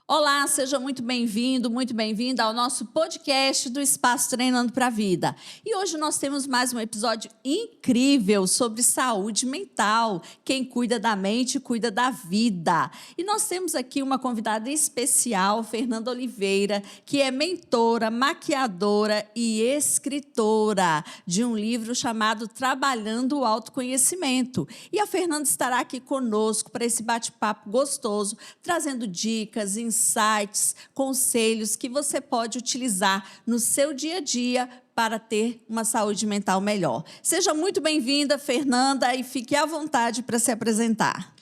Olá, seja muito bem-vindo, muito bem-vinda ao nosso podcast do Espaço Treinando para a Vida. E hoje nós temos mais um episódio incrível sobre saúde mental. Quem cuida da mente, cuida da vida. E nós temos aqui uma convidada especial, Fernanda Oliveira, que é mentora, maquiadora e escritora de um livro chamado Trabalhando o Autoconhecimento. E a Fernanda estará aqui conosco para esse bate-papo gostoso, trazendo dicas, insights, conselhos que você pode utilizar no seu dia a dia para ter uma saúde mental melhor. Seja muito bem-vinda, Fernanda, e fique à vontade para se apresentar.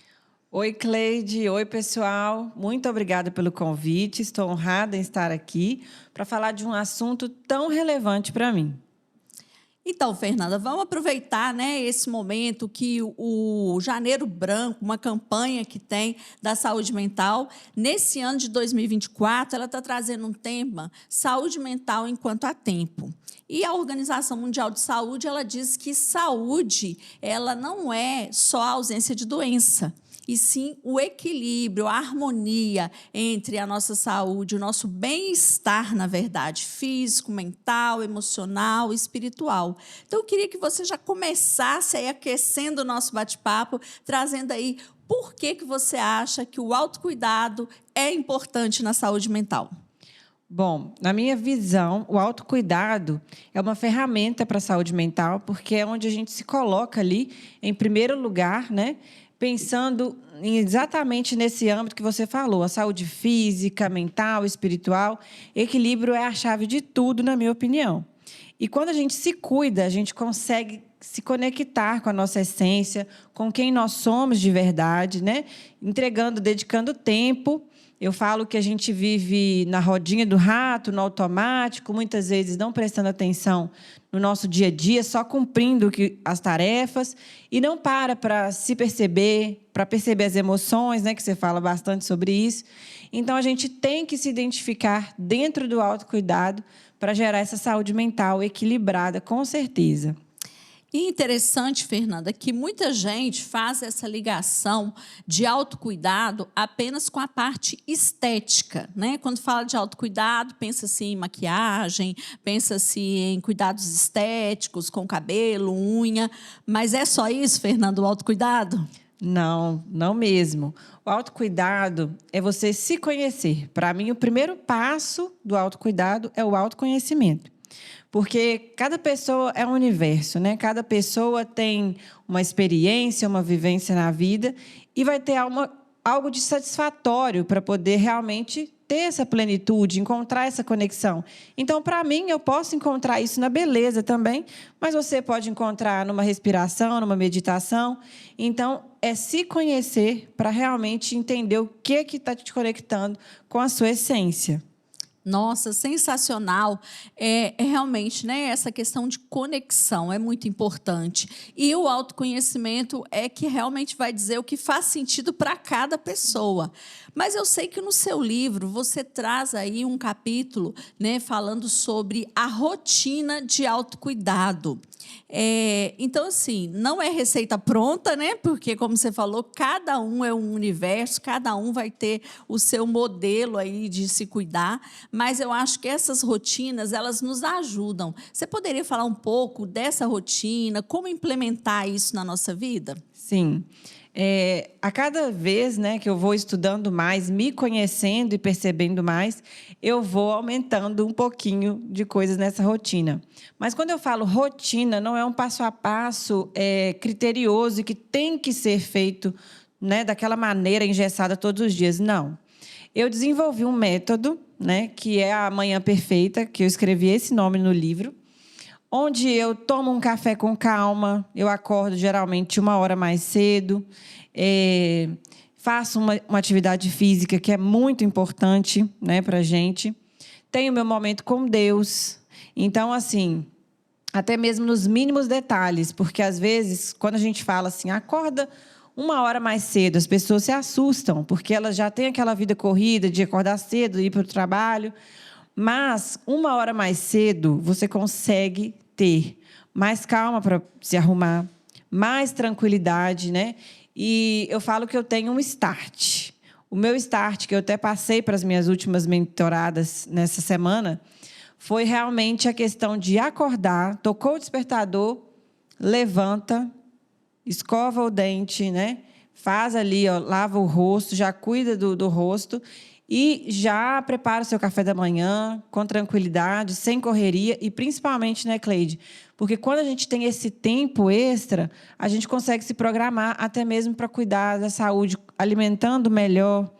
Oi, Cleide. Oi, pessoal. Muito obrigada pelo convite. Estou honrada em estar aqui para falar de um assunto tão relevante para mim. Então, Fernanda, vamos aproveitar, né, esse momento que o Janeiro Branco, uma campanha que tem da saúde mental, nesse ano de 2024, ela está trazendo um tema, saúde mental enquanto há tempo. E a Organização Mundial de Saúde, ela diz que saúde, ela não é só a ausência de doença, e sim o equilíbrio, a harmonia entre a nossa saúde, o nosso bem-estar, na verdade, físico, mental, emocional, espiritual. Então, eu queria que você já começasse aí aquecendo o nosso bate-papo, trazendo aí por que você acha que o autocuidado é importante na saúde mental. Bom, na minha visão, o autocuidado é uma ferramenta para a saúde mental, porque é onde a gente se coloca ali em primeiro lugar, né? Pensando exatamente nesse âmbito que você falou, a saúde física, mental, espiritual. Equilíbrio é a chave de tudo, na minha opinião. E quando a gente se cuida, a gente consegue se conectar com a nossa essência, com quem nós somos de verdade, né? Entregando, dedicando tempo. Eu falo que a gente vive na rodinha do rato, no automático, muitas vezes não prestando atenção no nosso dia a dia, só cumprindo as tarefas, e não para se perceber, para perceber as emoções, né, que você fala bastante sobre isso. Então, a gente tem que se identificar dentro do autocuidado para gerar essa saúde mental equilibrada, com certeza. E interessante, Fernanda, que muita gente faz essa ligação de autocuidado apenas com a parte estética, né? Quando fala de autocuidado, pensa-se em maquiagem, pensa-se em cuidados estéticos, com cabelo, unha. Mas é só isso, Fernanda, o autocuidado? Não, não mesmo. O autocuidado é você se conhecer. Para mim, o primeiro passo do autocuidado é o autoconhecimento. Porque cada pessoa é um universo, né? Cada pessoa tem uma experiência, uma vivência na vida e vai ter algo de satisfatório para poder realmente ter essa plenitude, encontrar essa conexão. Então, para mim, eu posso encontrar isso na beleza também, mas você pode encontrar numa respiração, numa meditação. Então, é se conhecer para realmente entender o que está te conectando com a sua essência. Nossa, sensacional. É realmente, né, essa questão de conexão é muito importante. E o autoconhecimento é que realmente vai dizer o que faz sentido para cada pessoa. Mas eu sei que no seu livro você traz aí um capítulo, né, falando sobre a rotina de autocuidado. Então, assim, não é receita pronta, né? Porque, como você falou, cada um é um universo, cada um vai ter o seu modelo aí de se cuidar, mas eu acho que essas rotinas, elas nos ajudam. Você poderia falar um pouco dessa rotina, como implementar isso na nossa vida? Sim. A cada vez, né, que eu vou estudando mais, me conhecendo e percebendo mais, eu vou aumentando um pouquinho de coisas nessa rotina. Mas quando eu falo rotina, não é um passo a passo criterioso e que tem que ser feito, né, daquela maneira engessada todos os dias. Não. Eu desenvolvi um método, né, que é a Manhã Perfeita, que eu escrevi esse nome no livro, onde eu tomo um café com calma, eu acordo geralmente 1 hora mais cedo, faço uma atividade física que é muito importante, né, para a gente. Tenho meu momento com Deus. Então, assim, até mesmo nos mínimos detalhes, porque às vezes, quando a gente fala assim, acorda 1 hora mais cedo, as pessoas se assustam, porque elas já têm aquela vida corrida de acordar cedo, ir para o trabalho. Mas 1 hora mais cedo, você consegue ter mais calma para se arrumar, mais tranquilidade, né? E eu falo que eu tenho um start. O meu start, que eu até passei para as minhas últimas mentoradas nessa semana, foi realmente a questão de acordar, tocou o despertador, levanta, escova o dente, né? Faz ali, ó, lava o rosto, já cuida do rosto e já prepara o seu café da manhã com tranquilidade, sem correria e principalmente, né, Cleide? Porque quando a gente tem esse tempo extra, a gente consegue se programar até mesmo para cuidar da saúde, alimentando melhor,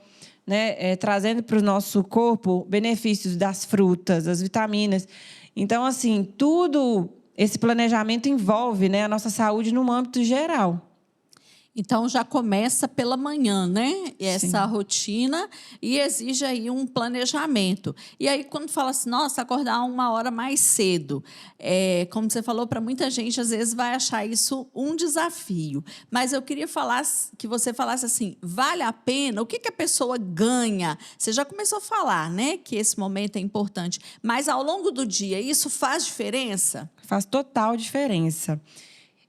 né, trazendo para o nosso corpo benefícios das frutas, das vitaminas. Então, assim, tudo esse planejamento envolve, né, a nossa saúde no âmbito geral. Então, já começa pela manhã, né? Essa Sim. rotina e exige aí um planejamento. E aí, quando fala assim, nossa, acordar 1 hora mais cedo, como você falou, para muita gente, às vezes, vai achar isso um desafio. Mas eu queria que você falasse assim, vale a pena? O que a pessoa ganha? Você já começou a falar, né? Que esse momento é importante. Mas, ao longo do dia, isso faz diferença? Faz total diferença.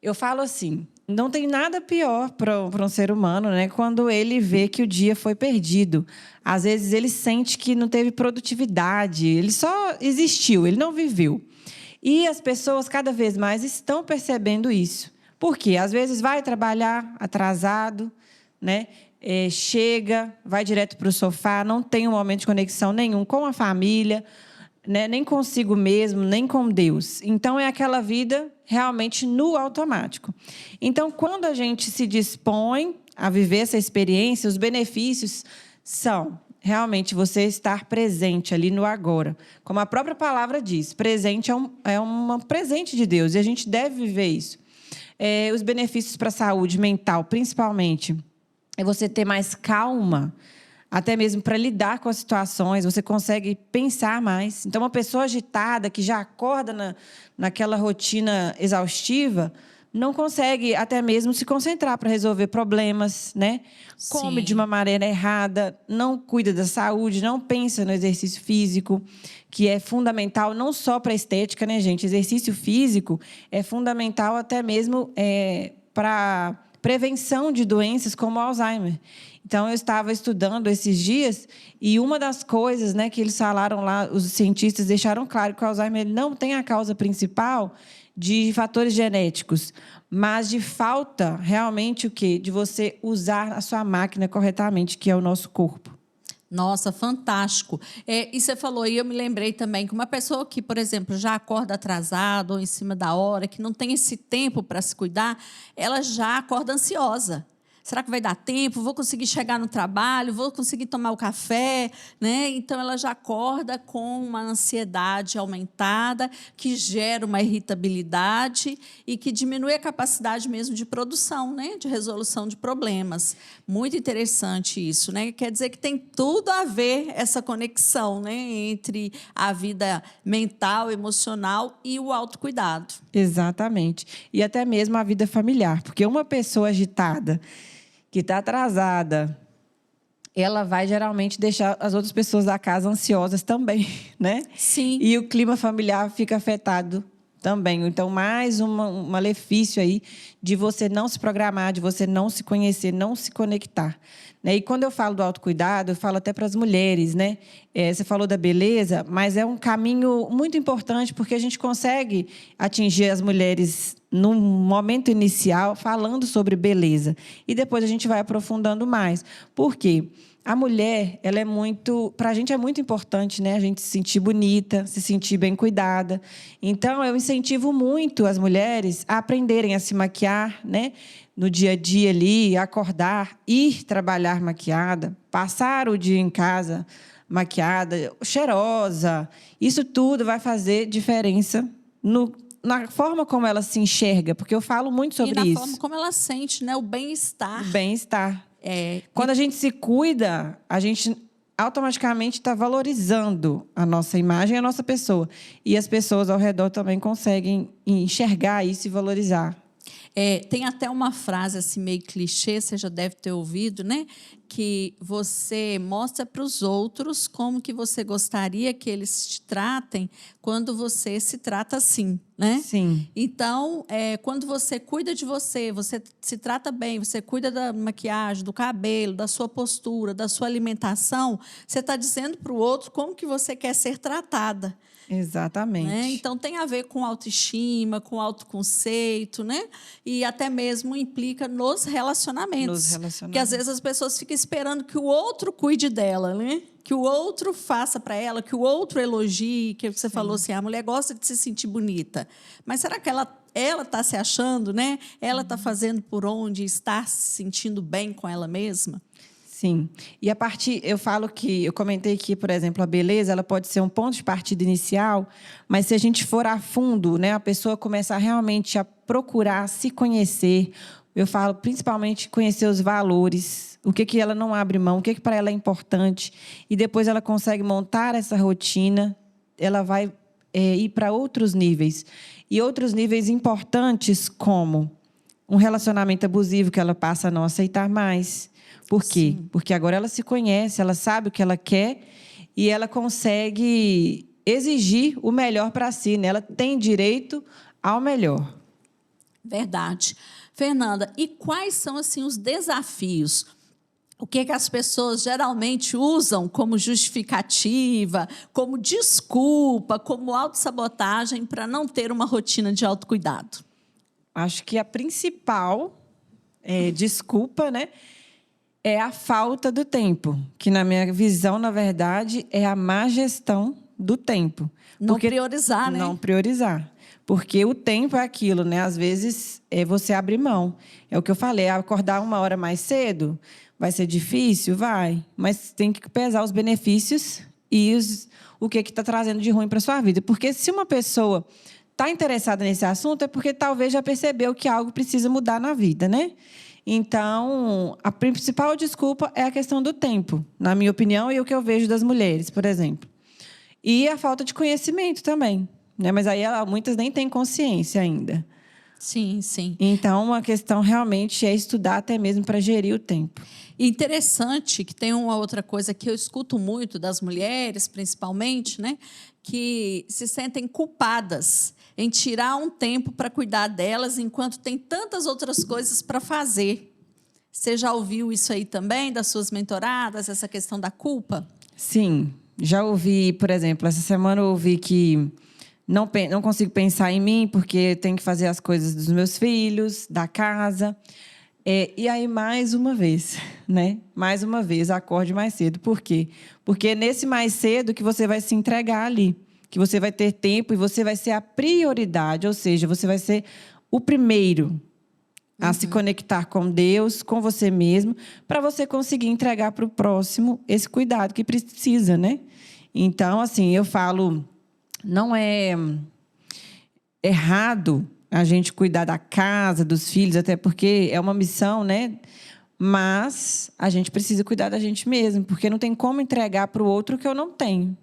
Eu falo assim, não tem nada pior para um ser humano, né, quando ele vê que o dia foi perdido. Às vezes ele sente que não teve produtividade, ele só existiu, ele não viveu. E as pessoas cada vez mais estão percebendo isso. Por quê? Às vezes vai trabalhar atrasado, né? Chega, vai direto para o sofá, não tem um momento de conexão nenhum com a família, né? Nem consigo mesmo, nem com Deus. Então, é aquela vida realmente no automático. Então, quando a gente se dispõe a viver essa experiência, os benefícios são realmente você estar presente ali no agora. Como a própria palavra diz, presente é um presente de Deus, e a gente deve viver isso. Os benefícios para a saúde mental, principalmente, é você ter mais calma, até mesmo para lidar com as situações, você consegue pensar mais. Então, uma pessoa agitada, que já acorda naquela rotina exaustiva, não consegue até mesmo se concentrar para resolver problemas, né? Come de uma maneira errada, não cuida da saúde, não pensa no exercício físico, que é fundamental não só para a estética, né, gente? Exercício físico é fundamental até mesmo para prevenção de doenças como Alzheimer. Então, eu estava estudando esses dias e uma das coisas, né, que eles falaram lá, os cientistas deixaram claro que o Alzheimer não tem a causa principal de fatores genéticos, mas de falta, realmente, o quê? De você usar a sua máquina corretamente, que é o nosso corpo. Nossa, fantástico. E você falou, e eu me lembrei também que uma pessoa que, por exemplo, já acorda atrasada ou em cima da hora, que não tem esse tempo para se cuidar, ela já acorda ansiosa. Será que vai dar tempo? Vou conseguir chegar no trabalho? Vou conseguir tomar o café? Né? Então, ela já acorda com uma ansiedade aumentada, que gera uma irritabilidade e que diminui a capacidade mesmo de produção, né? De resolução de problemas. Muito interessante isso, né? Quer dizer que tem tudo a ver essa conexão, né? Entre a vida mental, emocional e o autocuidado. Exatamente. E até mesmo a vida familiar, porque uma pessoa agitada, que está atrasada, ela vai geralmente deixar as outras pessoas da casa ansiosas também, né? Sim. E o clima familiar fica afetado também. Então, mais um malefício aí de você não se programar, de você não se conhecer, não se conectar. Né? E quando eu falo do autocuidado, eu falo até para as mulheres, né? Você falou da beleza, mas é um caminho muito importante, porque a gente consegue atingir as mulheres num momento inicial falando sobre beleza. E depois a gente vai aprofundando mais. Por quê? A mulher, ela é muito... Para a gente é muito importante, né? A gente se sentir bonita, se sentir bem cuidada. Então, eu incentivo muito as mulheres a aprenderem a se maquiar, né? No dia a dia ali, acordar, ir trabalhar maquiada, passar o dia em casa maquiada, cheirosa. Isso tudo vai fazer diferença na forma como ela se enxerga, porque eu falo muito sobre isso. E na forma como ela sente, né? O bem-estar. O bem-estar. Quando a gente se cuida, a gente automaticamente está valorizando a nossa imagem e a nossa pessoa. E as pessoas ao redor também conseguem enxergar isso e valorizar. Tem até uma frase assim meio clichê, você já deve ter ouvido, né? Que você mostra para os outros como que você gostaria que eles te tratem quando você se trata assim, né? Sim. Então, quando você cuida de você, você se trata bem, você cuida da maquiagem, do cabelo, da sua postura, da sua alimentação, você está dizendo para o outro como que você quer ser tratada. Né? Exatamente. Então, tem a ver com autoestima, com autoconceito, né? E até mesmo implica nos relacionamentos. Nos Porque, às relacionamentos. vezes, as pessoas ficam esperando que o outro cuide dela, né? Que o outro faça para ela, que o outro elogie, que você falou assim, a mulher gosta de se sentir bonita. Mas será que ela está se achando, né? Ela está fazendo por onde, está se sentindo bem com ela mesma? Sim. E eu falo que, eu comentei que, por exemplo, a beleza, ela pode ser um ponto de partida inicial, mas se a gente for a fundo, né, a pessoa começar realmente a procurar se conhecer, eu falo principalmente conhecer os valores, o que ela não abre mão, o que para ela é importante, e depois ela consegue montar essa rotina, ela vai ir para outros níveis. E outros níveis importantes, como um relacionamento abusivo que ela passa a não aceitar mais. Por quê? Sim. Porque agora ela se conhece, ela sabe o que ela quer e ela consegue exigir o melhor para si, né? Ela tem direito ao melhor. Verdade. Fernanda, e quais são assim os desafios? O que as pessoas geralmente usam como justificativa, como desculpa, como autossabotagem para não ter uma rotina de autocuidado? Acho que a principal desculpa, né, é a falta do tempo, que na minha visão, na verdade, é a má gestão do tempo. Não priorizar, né? Não priorizar. Porque o tempo é aquilo, né? Às vezes, você abrir mão. É o que eu falei, acordar 1 hora mais cedo vai ser difícil? Vai. Mas tem que pesar os benefícios e o que está trazendo de ruim para a sua vida. Porque se uma pessoa está interessada nesse assunto, é porque talvez já percebeu que algo precisa mudar na vida, né? Então, a principal desculpa é a questão do tempo, na minha opinião, e o que eu vejo das mulheres, por exemplo. E a falta de conhecimento também, né? Mas aí muitas nem têm consciência ainda. Sim, sim. Então, uma questão realmente é estudar até mesmo para gerir o tempo. Interessante que tem uma outra coisa que eu escuto muito das mulheres, principalmente, né? Que se sentem culpadas em tirar um tempo para cuidar delas, enquanto tem tantas outras coisas para fazer. Você já ouviu isso aí também, das suas mentoradas, essa questão da culpa? Sim, já ouvi, por exemplo, essa semana eu ouvi que não consigo pensar em mim porque tenho que fazer as coisas dos meus filhos, da casa. E aí, mais uma vez, né? Mais uma vez, acorde mais cedo. Por quê? Porque é nesse mais cedo que você vai se entregar ali, que você vai ter tempo e você vai ser a prioridade, ou seja, você vai ser o primeiro a se conectar com Deus, com você mesmo, para você conseguir entregar para o próximo esse cuidado que precisa, né? Então, assim, eu falo, não é errado a gente cuidar da casa, dos filhos, até porque é uma missão, né? Mas a gente precisa cuidar da gente mesmo, porque não tem como entregar para o outro o que eu não tenho.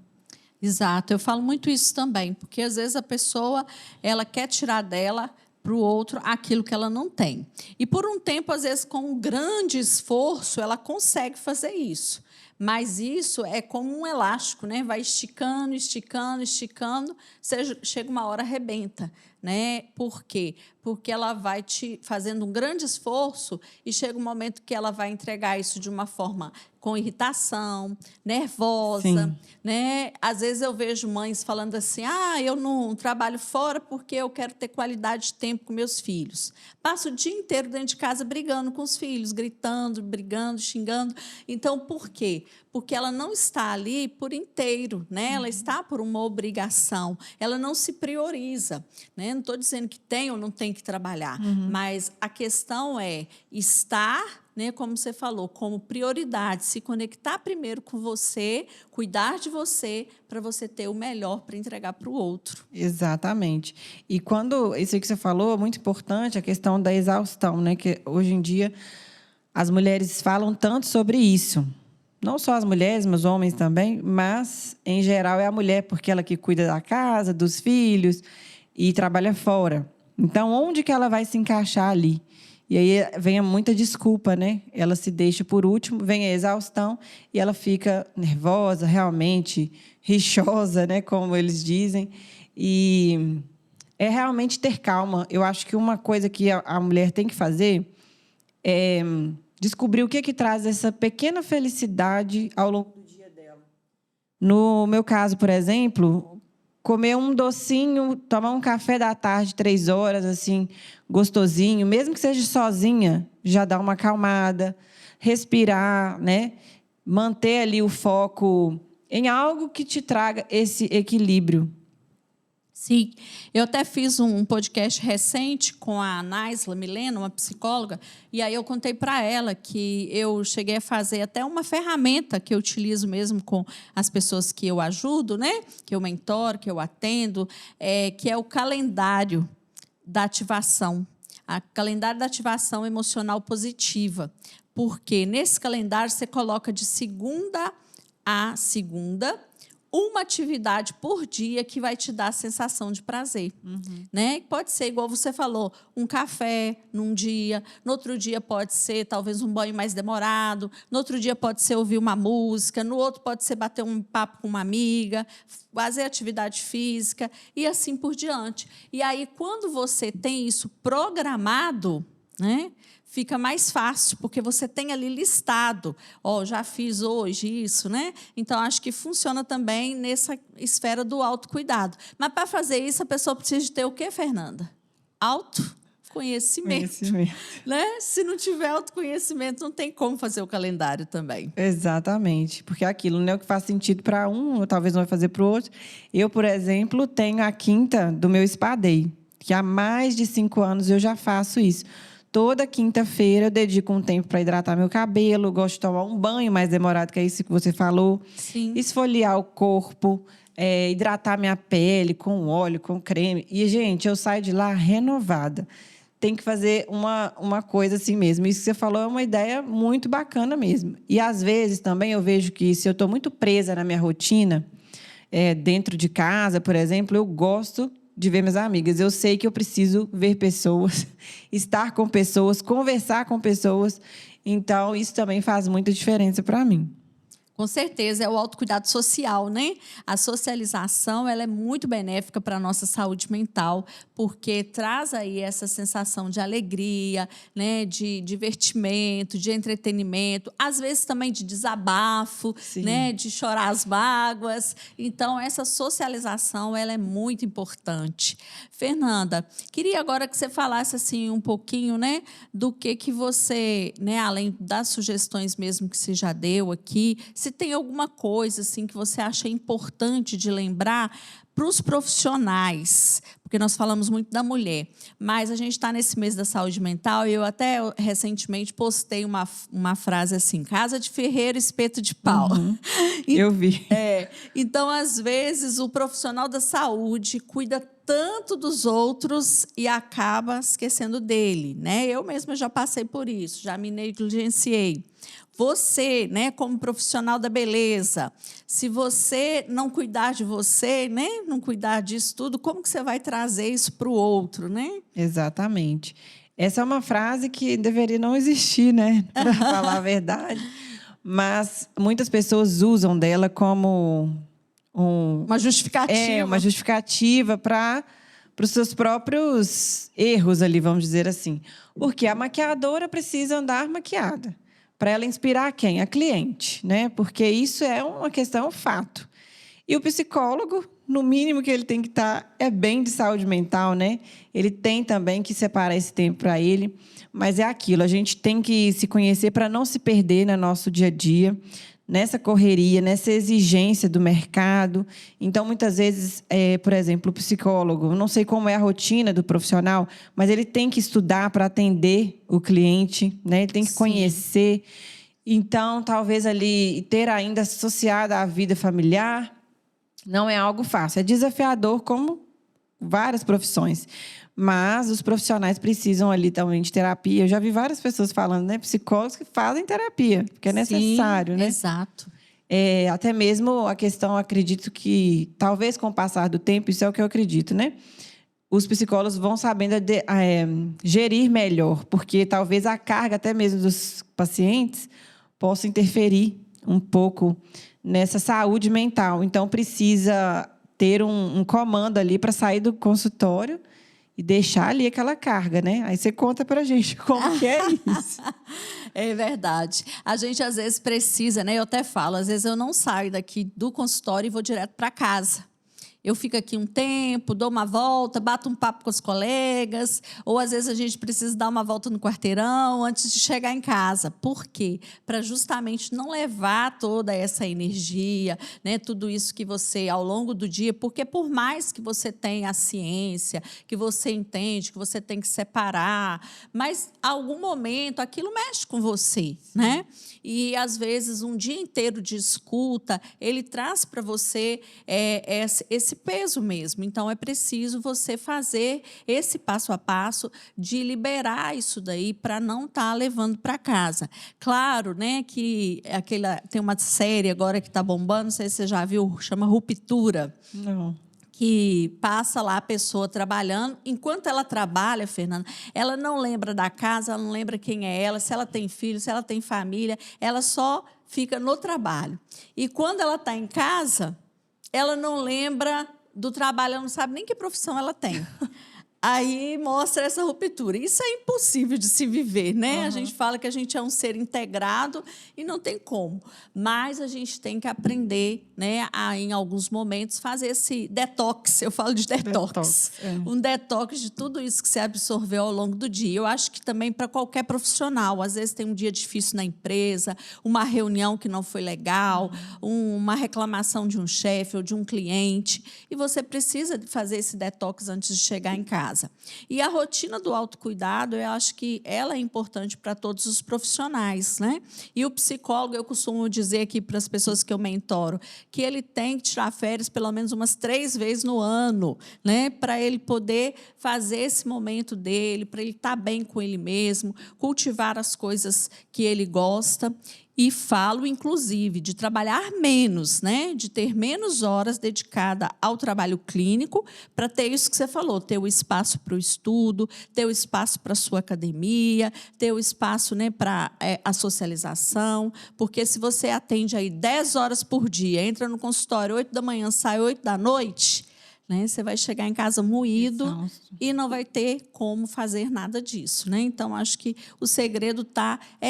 Exato, eu falo muito isso também, porque às vezes a pessoa ela quer tirar dela para o outro aquilo que ela não tem. E por um tempo, às vezes, com um grande esforço, ela consegue fazer isso. Mas isso é como um elástico, né? Vai esticando, esticando, esticando, chega uma hora arrebenta, né? Por quê? Porque ela vai te fazendo um grande esforço e chega um momento que ela vai entregar isso de uma forma com irritação, nervosa, Sim. né? Às vezes eu vejo mães falando assim: eu não trabalho fora porque eu quero ter qualidade de tempo com meus filhos. Passo o dia inteiro dentro de casa brigando com os filhos, gritando, brigando, xingando. Então, por quê? Porque ela não está ali por inteiro, né? Ela está por uma obrigação. Ela não se prioriza, né? Não estou dizendo que tem ou não tem que trabalhar, mas a questão é estar, né, como você falou, como prioridade, se conectar primeiro com você, cuidar de você, para você ter o melhor para entregar para o outro. Exatamente. E quando isso aí que você falou, é muito importante a questão da exaustão, né? Que hoje em dia as mulheres falam tanto sobre isso. Não só as mulheres, mas os homens também, mas, em geral, é a mulher, porque ela que cuida da casa, dos filhos e trabalha fora. Então, onde que ela vai se encaixar ali? E aí vem muita desculpa, né? Ela se deixa por último, vem a exaustão e ela fica nervosa, realmente rixosa, né? Como eles dizem. E é realmente ter calma. Eu acho que uma coisa que a mulher tem que fazer é descobrir o que traz essa pequena felicidade ao longo do dia dela. No meu caso, por exemplo, comer um docinho, tomar um café da tarde, 3 horas, assim, gostosinho, mesmo que seja sozinha, já dá uma acalmada, respirar, né? Manter ali o foco em algo que te traga esse equilíbrio. Sim, eu até fiz um podcast recente com a Naisla Milena, uma psicóloga, e aí eu contei para ela que eu cheguei a fazer até uma ferramenta que eu utilizo mesmo com as pessoas que eu ajudo, né? Que eu mentoro, que eu atendo, que é o calendário da ativação, a calendário da ativação emocional positiva, porque nesse calendário você coloca de segunda a segunda uma atividade por dia que vai te dar a sensação de prazer. Né? Pode ser, igual você falou, um café num dia, no outro dia pode ser talvez um banho mais demorado, no outro dia pode ser ouvir uma música, no outro pode ser bater um papo com uma amiga, fazer atividade física e assim por diante. E aí, quando você tem isso programado, né? Fica mais fácil, porque você tem ali listado. Já fiz hoje isso, né? Então, acho que funciona também nessa esfera do autocuidado. Mas, para fazer isso, a pessoa precisa de ter o quê, Fernanda? Autoconhecimento. Né? Se não tiver autoconhecimento, não tem como fazer o calendário também. Exatamente, porque aquilo não é o que faz sentido para um, ou talvez não vai fazer para o outro. Eu, por exemplo, tenho a quinta do meu Spa Day, que há mais de 5 anos eu já faço isso. Toda quinta-feira eu dedico um tempo para hidratar meu cabelo, gosto de tomar um banho mais demorado, que é isso que você falou. Sim. Esfoliar o corpo, hidratar minha pele com óleo, com creme. E, gente, eu saio de lá renovada. Tem que fazer uma coisa assim mesmo. Isso que você falou é uma ideia muito bacana mesmo. E, às vezes, também eu vejo que se eu estou muito presa na minha rotina, dentro de casa, por exemplo, eu gosto de ver minhas amigas. Eu sei que eu preciso ver pessoas, estar com pessoas, conversar com pessoas. Então, isso também faz muita diferença para mim. Com certeza, é o autocuidado social, né? A socialização, ela é muito benéfica para a nossa saúde mental, porque traz aí essa sensação de alegria, né? De divertimento, de entretenimento, às vezes também de desabafo, né? De chorar as mágoas. Então, essa socialização, ela é muito importante. Fernanda, queria agora que você falasse assim um pouquinho, né? Do que você, né? Além das sugestões mesmo que você já deu aqui, se tem alguma coisa assim que você acha importante de lembrar para os profissionais, porque nós falamos muito da mulher, mas a gente está nesse mês da saúde mental e eu até recentemente postei uma frase assim: casa de ferreiro, espeto de pau. Eu vi. Então, às vezes, o profissional da saúde cuida tanto dos outros e acaba esquecendo dele, né? Eu mesma já passei por isso, já me negligenciei. Você, né, como profissional da beleza, se você não cuidar de você, né, não cuidar disso tudo, como que você vai trazer isso para o outro, né? Exatamente. Essa é uma frase que deveria não existir, né, para falar a verdade, mas muitas pessoas usam dela como uma justificativa. Uma justificativa para os seus próprios erros ali, vamos dizer assim. Porque a maquiadora precisa andar maquiada. Para ela inspirar quem? A cliente, né? Porque isso é uma questão fato. E o psicólogo, no mínimo que ele tem que estar, é bem de saúde mental, né? Ele tem também que separar esse tempo para ele. Mas é aquilo, a gente tem que se conhecer para não se perder no nosso dia a dia, nessa correria, nessa exigência do mercado. Então, muitas vezes, por exemplo, o psicólogo, não sei como é a rotina do profissional, mas ele tem que estudar para atender o cliente, né? Ele tem que conhecer. Então, talvez ali ter ainda associada à vida familiar não é algo fácil. É desafiador, como várias profissões. Mas os profissionais precisam ali também de terapia. Eu já vi várias pessoas falando, né? Psicólogos que fazem terapia, porque é necessário, né? Exato. Até mesmo a questão, acredito que, talvez com o passar do tempo, isso é o que eu acredito, né? os psicólogos vão sabendo gerir melhor, porque talvez a carga até mesmo dos pacientes possa interferir um pouco nessa saúde mental. Então, precisa ter um comando ali para sair do consultório e deixar ali aquela carga, né? Aí você conta para a gente como que é isso. É verdade. A gente, às vezes, precisa, né? Eu até falo, às vezes eu não saio daqui do consultório e vou direto para casa. Eu fico aqui um tempo, dou uma volta, bato um papo com os colegas, ou às vezes a gente precisa dar uma volta no quarteirão antes de chegar em casa. Por quê? Para justamente não levar toda essa energia, né, tudo isso que você, ao longo do dia, porque por mais que você tenha a ciência, que você entende, que você tem que separar, mas em algum momento aquilo mexe com você, né? E às vezes um dia inteiro de escuta, ele traz para você esse peso mesmo. Então, é preciso você fazer esse passo a passo de liberar isso daí para não estar levando para casa. Claro, né, que tem uma série agora que está bombando, não sei se você já viu, chama Ruptura. Não. Que passa lá a pessoa trabalhando. Enquanto ela trabalha, Fernanda, ela não lembra da casa, ela não lembra quem é ela, se ela tem filho, se ela tem família, ela só fica no trabalho. E quando ela está em casa, ela não lembra do trabalho, ela não sabe nem que profissão ela tem. Aí mostra essa ruptura. Isso é impossível de se viver, né? A gente fala que a gente é um ser integrado e não tem como. Mas a gente tem que aprender, né, em alguns momentos, fazer esse detox. Eu falo de detox. Um detox de tudo isso que você absorveu ao longo do dia. Eu acho que também para qualquer profissional. Às vezes tem um dia difícil na empresa, uma reunião que não foi legal, uma reclamação de um chefe ou de um cliente. E você precisa fazer esse detox antes de chegar em casa. E a rotina do autocuidado, eu acho que ela é importante para todos os profissionais, né? E o psicólogo, eu costumo dizer aqui para as pessoas que eu mentoro, que ele tem que tirar férias pelo menos umas 3 vezes no ano, né? Para ele poder fazer esse momento dele, para ele estar bem com ele mesmo, cultivar as coisas que ele gosta. E falo, inclusive, de trabalhar menos, né? De ter menos horas dedicadas ao trabalho clínico, para ter isso que você falou, ter o espaço para o estudo, ter o espaço para a sua academia, ter o espaço, né, para a socialização, porque se você atende aí 10 horas por dia, entra no consultório 8 da manhã, sai 8 da noite, né? Você vai chegar em casa moído e não vai ter como fazer nada disso, né? Então, acho que o segredo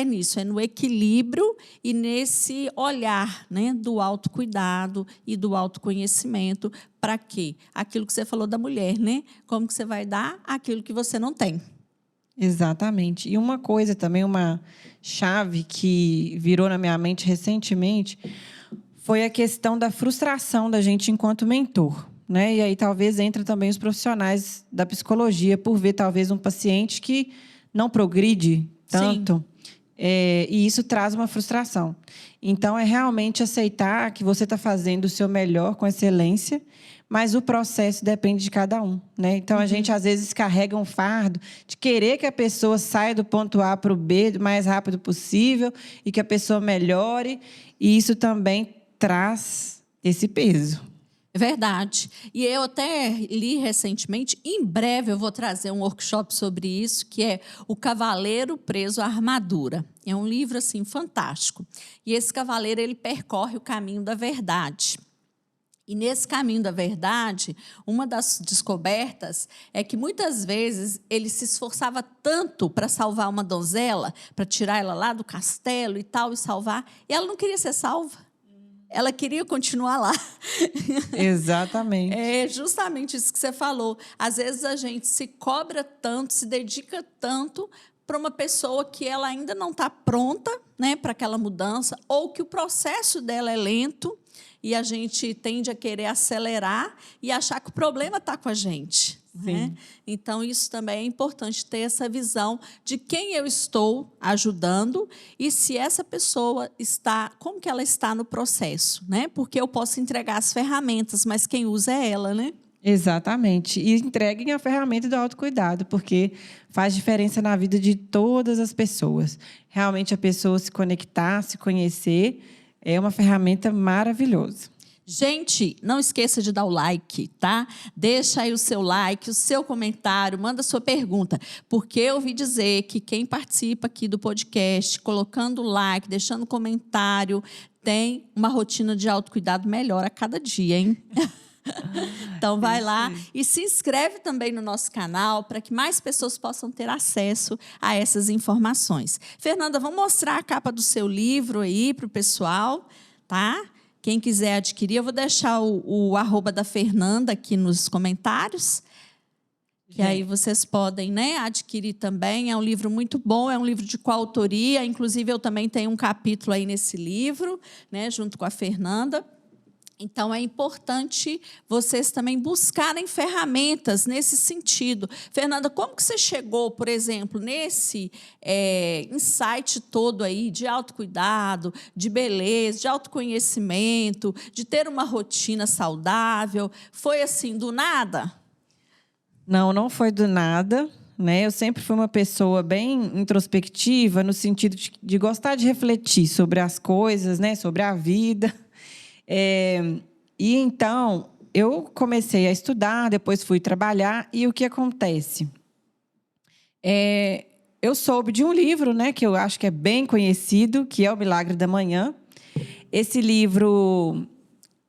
nisso, é no equilíbrio e nesse olhar, né, do autocuidado e do autoconhecimento. Para quê? Aquilo que você falou da mulher, né? Como que você vai dar aquilo que você não tem. Exatamente. E uma coisa também, uma chave que virou na minha mente recentemente, foi a questão da frustração da gente enquanto mentor. Né? E aí talvez entra também os profissionais da psicologia por ver talvez um paciente que não progride tanto, e isso traz uma frustração. Então, é realmente aceitar que você está fazendo o seu melhor com excelência, mas o processo depende de cada um. Né? Então, a gente, às vezes, carrega um fardo de querer que a pessoa saia do ponto A para o B o mais rápido possível e que a pessoa melhore, e isso também traz esse peso. Verdade. E eu até li recentemente, em breve eu vou trazer um workshop sobre isso, que é O Cavaleiro Preso à Armadura. É um livro assim fantástico. E esse cavaleiro, ele percorre o caminho da verdade. E nesse caminho da verdade, uma das descobertas é que muitas vezes ele se esforçava tanto para salvar uma donzela, para tirar ela lá do castelo e tal, e salvar, e ela não queria ser salva. Ela queria continuar lá. Exatamente. É justamente isso que você falou. Às vezes a gente se cobra tanto, se dedica tanto para uma pessoa que ela ainda não está pronta, né, para aquela mudança, ou que o processo dela é lento e a gente tende a querer acelerar e achar que o problema está com a gente. Né? Então, isso também é importante, ter essa visão de quem eu estou ajudando e se essa pessoa está, como que ela está no processo, né? Porque eu posso entregar as ferramentas, mas quem usa é ela, né? Exatamente. E entreguem a ferramenta do autocuidado, porque faz diferença na vida de todas as pessoas. Realmente, a pessoa se conectar, se conhecer, é uma ferramenta maravilhosa. Gente, não esqueça de dar o like, tá? Deixa aí o seu like, o seu comentário, manda sua pergunta, porque eu ouvi dizer que quem participa aqui do podcast, colocando like, deixando comentário, tem uma rotina de autocuidado melhor a cada dia, hein? Então vai lá e se inscreve também no nosso canal para que mais pessoas possam ter acesso a essas informações. Fernanda, vamos mostrar a capa do seu livro aí para o pessoal, tá? Quem quiser adquirir, eu vou deixar o arroba da Fernanda aqui nos comentários, que aí vocês podem, né, adquirir também. É um livro muito bom, é um livro de coautoria. Inclusive, eu também tenho um capítulo aí nesse livro, né, junto com a Fernanda. Então, é importante vocês também buscarem ferramentas nesse sentido. Fernanda, como que você chegou, por exemplo, nesse insight todo aí de autocuidado, de beleza, de autoconhecimento, de ter uma rotina saudável? Foi assim, do nada? Não, não foi do nada, né? Eu sempre fui uma pessoa bem introspectiva, no sentido de gostar de refletir sobre as coisas, né? Sobre a vida. E então, eu comecei a estudar, depois fui trabalhar, e o que acontece? Eu soube de um livro, né, que eu acho que é bem conhecido, que é O Milagre da Manhã. Esse livro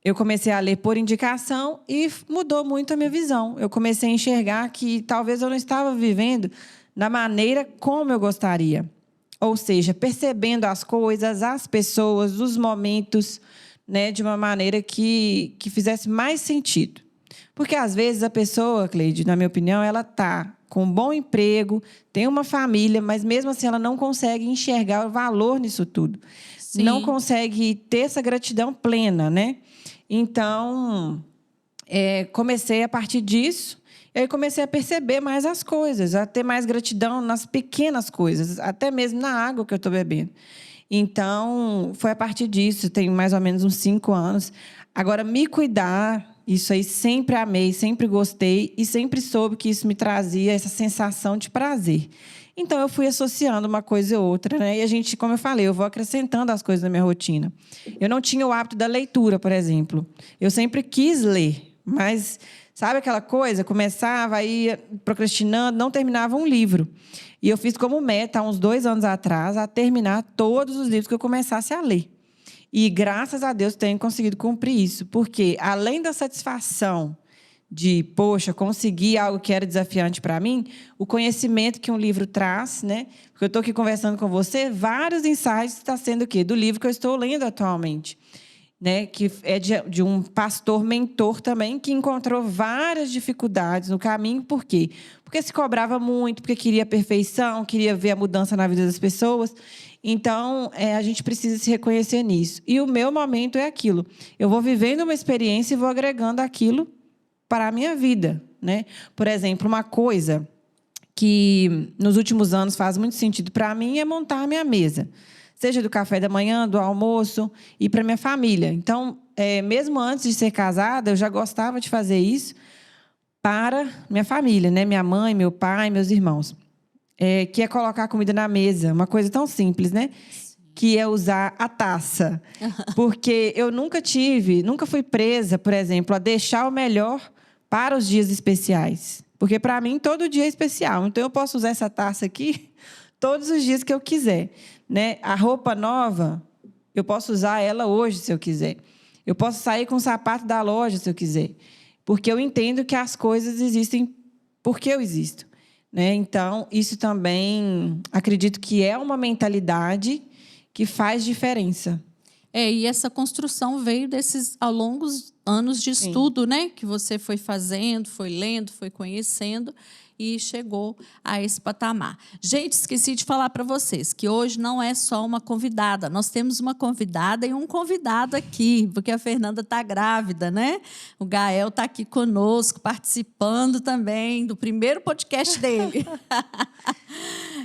eu comecei a ler por indicação e mudou muito a minha visão. Eu comecei a enxergar que talvez eu não estava vivendo da maneira como eu gostaria. Ou seja, percebendo as coisas, as pessoas, os momentos, né, de uma maneira que fizesse mais sentido. Porque, às vezes, a pessoa, Cleide, na minha opinião, ela está com um bom emprego, tem uma família, mas, mesmo assim, ela não consegue enxergar o valor nisso tudo. Sim. Não consegue ter essa gratidão plena, né? Então, comecei a partir disso, e aí comecei a perceber mais as coisas, a ter mais gratidão nas pequenas coisas, até mesmo na água que eu estou bebendo. Então, foi a partir disso, tem mais ou menos uns 5 anos. Agora, me cuidar, isso aí sempre amei, sempre gostei e sempre soube que isso me trazia essa sensação de prazer. Então, eu fui associando uma coisa e outra, né? E a gente, como eu falei, eu vou acrescentando as coisas na minha rotina. Eu não tinha o hábito da leitura, por exemplo. Eu sempre quis ler, mas sabe aquela coisa? Começava, ia procrastinando, não terminava um livro. E eu fiz como meta, há uns 2 anos atrás, a terminar todos os livros que eu começasse a ler. E, graças a Deus, tenho conseguido cumprir isso. Porque, além da satisfação de, poxa, conseguir algo que era desafiante para mim, o conhecimento que um livro traz, né? Porque eu estou aqui conversando com você, vários insights está sendo o quê? Do livro que eu estou lendo atualmente. Né, que é de um pastor mentor também, que encontrou várias dificuldades no caminho. Por quê? Porque se cobrava muito, porque queria perfeição, queria ver a mudança na vida das pessoas. Então, a gente precisa se reconhecer nisso. E o meu momento é aquilo. Eu vou vivendo uma experiência e vou agregando aquilo para a minha vida. Né? Por exemplo, uma coisa que nos últimos anos faz muito sentido para mim é montar a minha mesa. Seja do café da manhã, do almoço e para minha família. Então, mesmo antes de ser casada, eu já gostava de fazer isso para minha família, né? Minha mãe, meu pai, meus irmãos. Que é colocar comida na mesa, uma coisa tão simples, né? Que é usar a taça. Porque eu nunca fui presa, por exemplo, a deixar o melhor para os dias especiais. Porque, para mim, todo dia é especial. Então, eu posso usar essa taça aqui todos os dias que eu quiser. Né? A roupa nova, eu posso usar ela hoje, se eu quiser. Eu posso sair com o sapato da loja, se eu quiser. Porque eu entendo que as coisas existem porque eu existo. Né? Então, isso também, acredito que é uma mentalidade que faz diferença. E essa construção veio desses ao longos anos de estudo, né? Que você foi fazendo, foi lendo, foi conhecendo e chegou a esse patamar. Gente, esqueci de falar para vocês que hoje não é só uma convidada. Nós temos uma convidada e um convidado aqui, porque a Fernanda está grávida, né? O Gael está aqui conosco, participando também do primeiro podcast dele.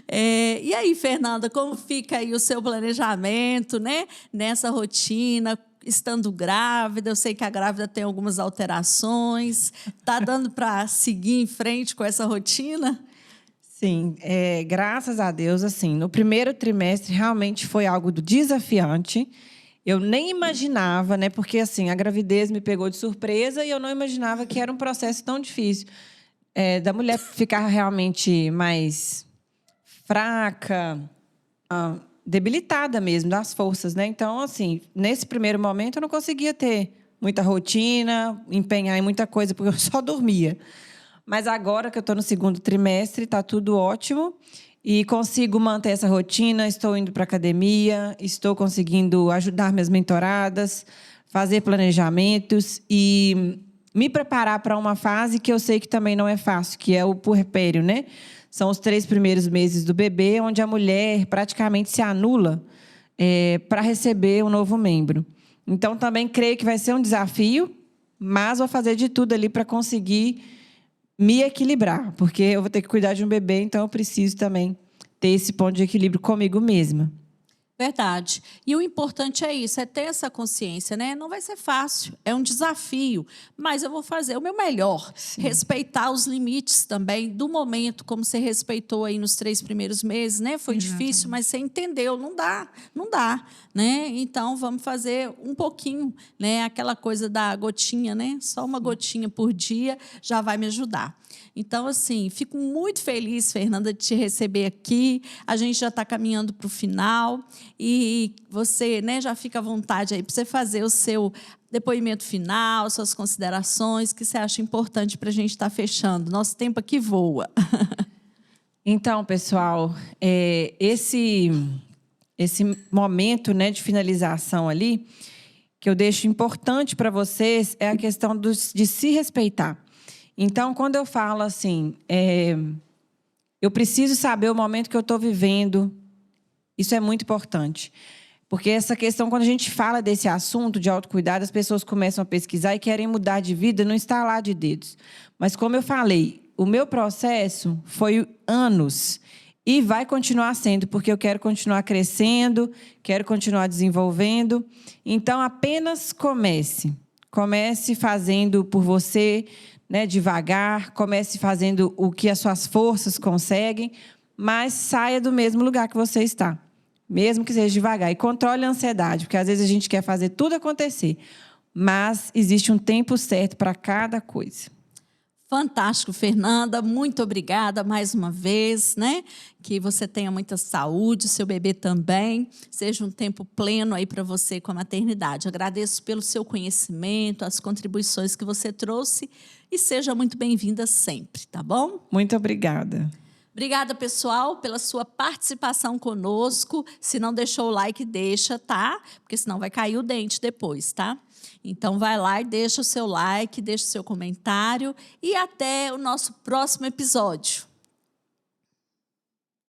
E aí, Fernanda, como fica aí o seu planejamento, né? Nessa rotina, estando grávida? Eu sei que a grávida tem algumas alterações. Está dando para seguir em frente com essa rotina? Sim, graças a Deus, assim, no primeiro trimestre realmente foi algo desafiante. Eu nem imaginava, né? Porque assim, a gravidez me pegou de surpresa e eu não imaginava que era um processo tão difícil. Da mulher ficar realmente mais fraca, debilitada mesmo das forças, né? Então, assim, nesse primeiro momento eu não conseguia ter muita rotina, empenhar em muita coisa, porque eu só dormia. Mas agora que eu estou no segundo trimestre, está tudo ótimo e consigo manter essa rotina. Estou indo para a academia, estou conseguindo ajudar minhas mentoradas, fazer planejamentos e me preparar para uma fase que eu sei que também não é fácil, que é o puerpério, né? São os 3 primeiros meses do bebê, onde a mulher praticamente se anula para receber um novo membro. Então, também creio que vai ser um desafio, mas vou fazer de tudo ali para conseguir me equilibrar, porque eu vou ter que cuidar de um bebê, então eu preciso também ter esse ponto de equilíbrio comigo mesma. Verdade. E o importante é isso, é ter essa consciência, né? Não vai ser fácil, é um desafio, mas eu vou fazer o meu melhor. Sim. Respeitar os limites também do momento, como você respeitou aí nos 3 primeiros meses, né? Foi difícil, mas você entendeu, não dá, né? Então, vamos fazer um pouquinho, né? Aquela coisa da gotinha, né? Só uma gotinha por dia já vai me ajudar. Então, assim, fico muito feliz, Fernanda, de te receber aqui. A gente já está caminhando para o final e você, né, já fica à vontade aí para você fazer o seu depoimento final, suas considerações, que você acha importante para a gente estar fechando. Nosso tempo aqui voa. Então, pessoal, esse momento, né, de finalização ali, que eu deixo importante para vocês, é a questão de se respeitar. Então, quando eu falo assim, eu preciso saber o momento que eu estou vivendo, isso é muito importante. Porque essa questão, quando a gente fala desse assunto de autocuidado, as pessoas começam a pesquisar e querem mudar de vida, não estalar de dedos. Mas, como eu falei, o meu processo foi anos e vai continuar sendo, porque eu quero continuar crescendo, quero continuar desenvolvendo. Então, apenas comece. Comece fazendo por você, né, devagar, comece fazendo o que as suas forças conseguem, mas saia do mesmo lugar que você está, mesmo que seja devagar. E controle a ansiedade, porque às vezes a gente quer fazer tudo acontecer, mas existe um tempo certo para cada coisa. Fantástico, Fernanda. Muito obrigada mais uma vez, né? Que você tenha muita saúde, seu bebê também. Seja um tempo pleno aí para você com a maternidade. Agradeço pelo seu conhecimento, as contribuições que você trouxe e seja muito bem-vinda sempre, tá bom? Muito obrigada. Obrigada, pessoal, pela sua participação conosco. Se não deixou o like, deixa, tá? Porque senão vai cair o dente depois, tá? Então, vai lá e deixa o seu like, deixa o seu comentário e até o nosso próximo episódio.